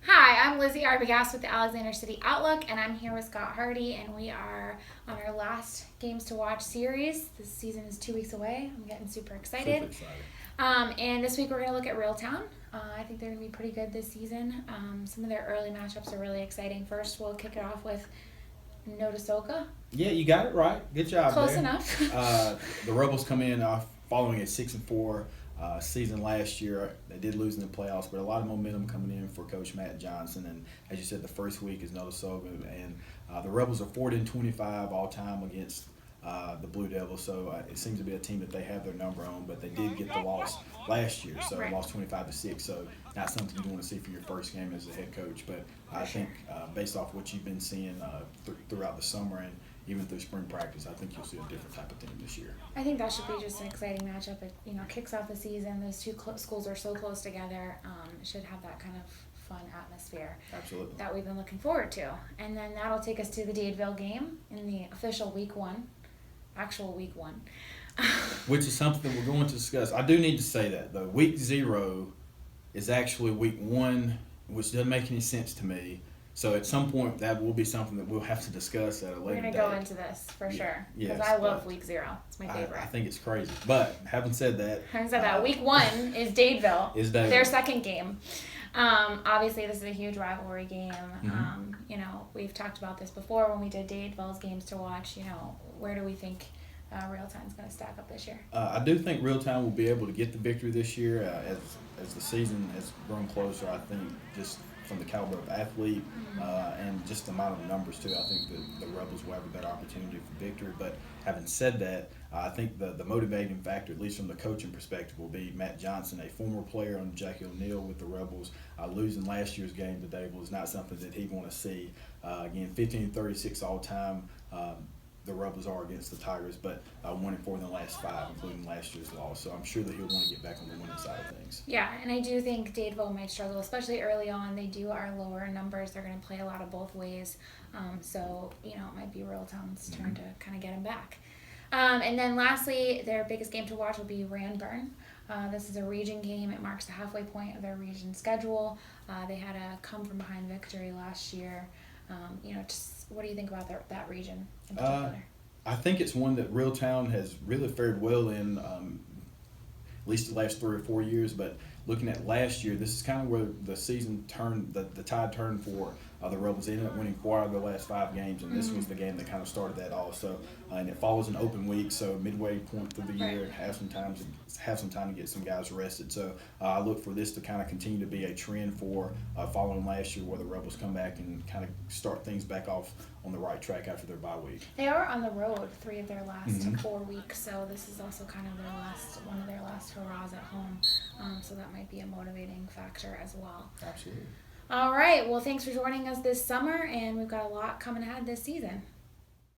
Hi, I'm Lizzie Arbogast with the Alexander City Outlook, and I'm here with Scott Hardy, and we are on our last Games to Watch series. This season is 2 weeks away. I'm getting super excited. And this week we're going to look at Reeltown. I think they're going to be pretty good this season. Some of their early matchups are really exciting. First, we'll kick it off with Notasoka. Yeah, you got it right. Good job. Close there. enough. The Rebels come in following a 6-4 season last year. They did lose in the playoffs, but a lot of momentum coming in for Coach Matt Johnson. And as you said, the first week is Notasoga, and the Rebels are 40-25 all time against the Blue Devils. So it seems to be a team that they have their number on, but they did get the loss last year, so Right. lost 25-6. So not something you want to see for your first game as a head coach. But I think based off what you've been seeing throughout the summer and even through spring practice, I think you'll see a different type of team this year. I think that should be just an exciting matchup. It kicks off the season. Those two schools are so close together. It should have that kind of fun atmosphere. Absolutely. That we've been looking forward to. And then that'll take us to the Dadeville game in the official actual week one. Which is something we're going to discuss. I do need to say that, though. Week 0 is actually week 1, which doesn't make any sense to me. So at some point, that will be something that we'll have to discuss at a later We're going date. to go into this for sure. Because Yes, I love week 0. It's my favorite. I think it's crazy. But having said that, week 1 is Dadeville. Is Dadeville. Their second game. Obviously, this is a huge rivalry game. Mm-hmm. We've talked about this before when we did Dadeville's games to watch. Where do we think Reeltown's going to stack up this year? I do think Reeltown will be able to get the victory this year as the season has grown closer. I think just from the caliber of athlete and just the amount of numbers too, I think that the Rebels will have a better opportunity for victory. But having said that, I think the motivating factor, at least from the coaching perspective, will be Matt Johnson, a former player on Jackie O'Neal with the Rebels. Losing last year's game to Dable is not something that he'd want to see. Again, 15-36 all time. The Rebels are against the Tigers, but 1-4 in the last 5, including last year's loss. So I'm sure that he'll want to get back on the winning side of things. Yeah, and I do think Dadeville might struggle, especially early on. They are lower in numbers. They're going to play a lot of both ways. So it might be Reeltown's turn to kind of get him back. And then lastly, their biggest game to watch will be Ranburn. This is a region game. It marks the halfway point of their region schedule. They had a come-from-behind victory last year. What do you think about that region in particular? I think it's one that Reeltown has really fared well in, at least the last 3 or 4 years. But looking at last year, this is kind of where the season turned, the tide turned for the Rebels. They ended up winning 4 out of their last 5 games, and this was the game that kind of started that all. So, and it follows an open week, so midway point through the year, and have some time to get some guys rested. So I look for this to kind of continue to be a trend for following last year, where the Rebels come back and kind of start things back off on the right track after their bye week. They are on the road 3 of their last 4 weeks, so this is also kind of one of their last hurrahs at home. So that might be a motivating factor as well. Absolutely. All right. Well, thanks for joining us this summer, and we've got a lot coming ahead this season.